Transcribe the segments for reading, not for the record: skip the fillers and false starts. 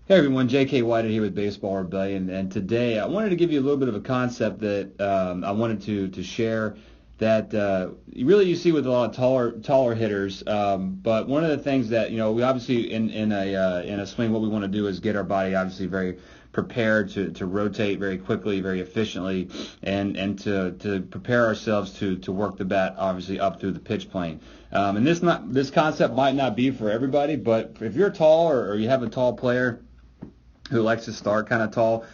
Hey everyone, J.K. White here with Baseball Rebellion, and today I wanted to give you a little bit of a concept that I wanted to share that you see with a lot of taller hitters. But one of the things that we obviously in a swing, what we want to do is get our body obviously very prepared to rotate very quickly, very efficiently, and to prepare ourselves to work the bat obviously up through the pitch plane. And this concept might not be for everybody, but if you're tall or you have a tall player who likes to start kind of tall,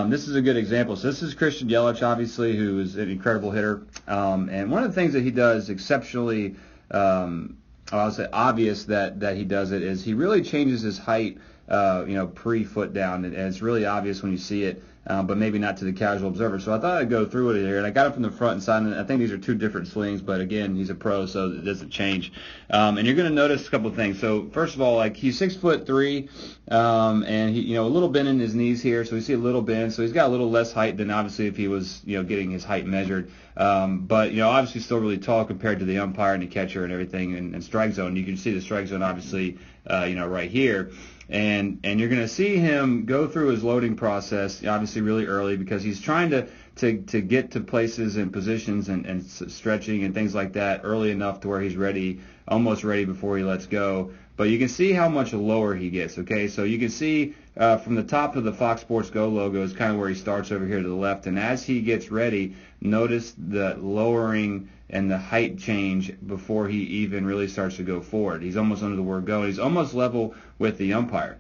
this is a good example. So this is Christian Yelich, obviously, who is an incredible hitter. And one of the things that he does exceptionally, I would say obvious that he does it, is he really changes his height, pre-foot down. And it's really obvious when you see it, but maybe not to the casual observer. So I thought I'd go through it here. And I got it from the front and side. And I think these are two different swings, but again, he's a pro, so it doesn't change. And you're going to notice a couple of things. So first of all, he's 6'3", and he, a little bend in his knees here. So we see a little bend. So he's got a little less height than obviously if he was, getting his height measured. But obviously still really tall compared to the umpire and the catcher and everything and strike zone. You can see the strike zone obviously, right here. And you're going to see him go through his loading process obviously really early because he's trying to get to places and positions and stretching and things like that early enough to where he's ready, almost ready before he lets go. But you can see how much lower he gets, okay? So you can see from the top of the Fox Sports Go logo is kind of where he starts over here to the left. And as he gets ready, notice the lowering and the height change before he even really starts to go forward. He's almost under the word go. He's almost level with the umpire.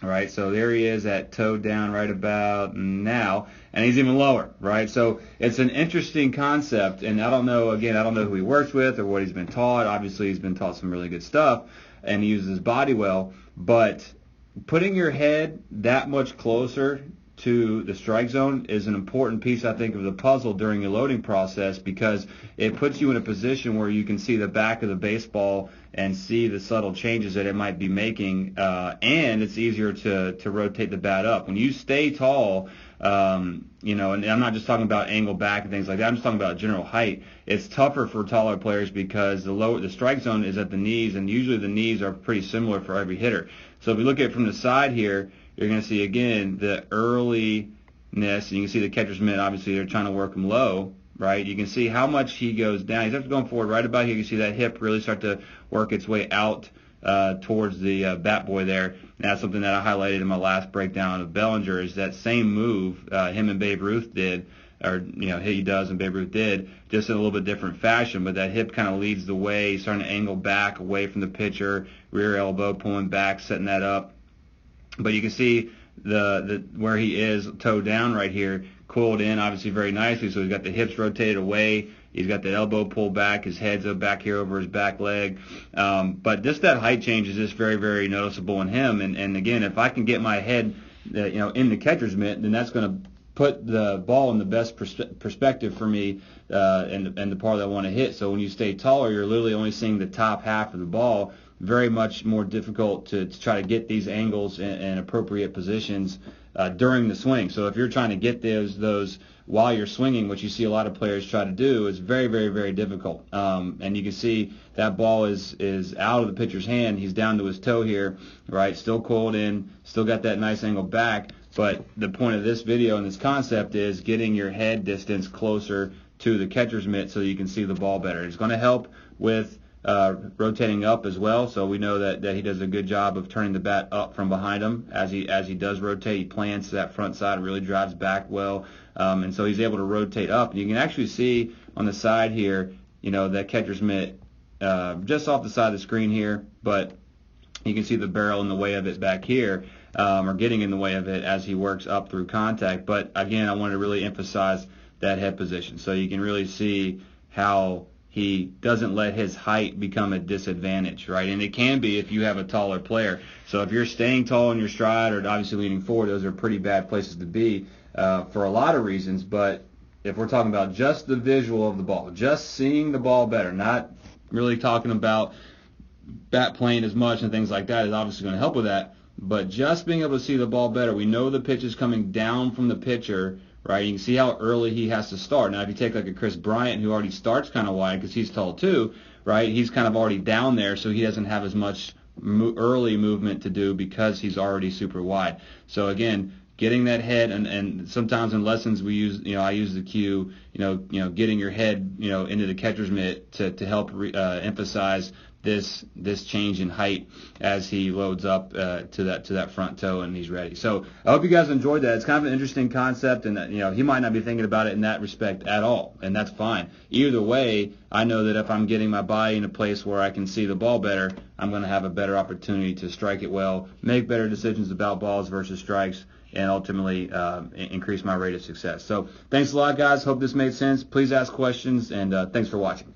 All right, so there he is at toe down right about now, and he's even lower, right? So it's an interesting concept, and I don't know who he works with or what he's been taught. Obviously, he's been taught some really good stuff, and he uses his body well, but putting your head that much closer to the strike zone is an important piece, I think, of the puzzle during your loading process because it puts you in a position where you can see the back of the baseball and see the subtle changes that it might be making, and it's easier to rotate the bat up. When you stay tall, and I'm not just talking about angle back and things like that, I'm just talking about general height. It's tougher for taller players because the strike zone is at the knees, and usually the knees are pretty similar for every hitter. So if you look at it from the side here, you're going to see, again, the earliness, and you can see the catcher's mitt, obviously they're trying to work him low, right? You can see how much he goes down. He's after going forward right about here. You can see that hip really start to work its way out towards the bat boy there. And that's something that I highlighted in my last breakdown of Bellinger, is that same move him and Babe Ruth did, or he does and Babe Ruth did, just in a little bit different fashion. But that hip kind of leads the way. He's starting to angle back away from the pitcher, rear elbow pulling back, setting that up. But you can see the where he is toe down right here, coiled in obviously very nicely. So he's got the hips rotated away. He's got the elbow pulled back. His head's up back here over his back leg. But just that height change is just very, very noticeable in him. And again, if I can get my head in the catcher's mitt, then that's going to put the ball in the best perspective for me and the part that I want to hit. So when you stay taller, you're literally only seeing the top half of the ball. Very much more difficult to try to get these angles in appropriate positions during the swing. So if you're trying to get those while you're swinging, which you see a lot of players try to do, is very, very, very difficult. And you can see that ball is out of the pitcher's hand. He's down to his toe here, right? Still coiled in, still got that nice angle back. But the point of this video and this concept is getting your head distance closer to the catcher's mitt so you can see the ball better. It's going to help with rotating up as well, so we know that he does a good job of turning the bat up from behind him as he does rotate. He plants that front side, really drives back well, and so he's able to rotate up. And you can actually see on the side here, that catcher's mitt just off the side of the screen here, but you can see the barrel in the way of it back here, or getting in the way of it as he works up through contact. But again, I want to really emphasize that head position, so you can really see how he doesn't let his height become a disadvantage, right? And it can be if you have a taller player. So if you're staying tall in your stride or obviously leaning forward, those are pretty bad places to be for a lot of reasons. But if we're talking about just the visual of the ball, just seeing the ball better, not really talking about bat playing as much and things like that is obviously going to help with that. But just being able to see the ball better, we know the pitch is coming down from the pitcher, right? You can see how early he has to start. Now, if you take like a Chris Bryant, who already starts kind of wide because he's tall too, right? He's kind of already down there, so he doesn't have as much early movement to do because he's already super wide. So again, getting that head, and sometimes in lessons we use, I use the cue, getting your head, into the catcher's mitt to help emphasize this change in height as he loads up to that front toe and he's ready. So I hope you guys enjoyed that. It's kind of an interesting concept, and he might not be thinking about it in that respect at all, and that's fine. Either way, I know that if I'm getting my body in a place where I can see the ball better, I'm going to have a better opportunity to strike it well, make better decisions about balls versus strikes, and ultimately increase my rate of success. So thanks a lot, guys. Hope this made sense. Please ask questions, and thanks for watching.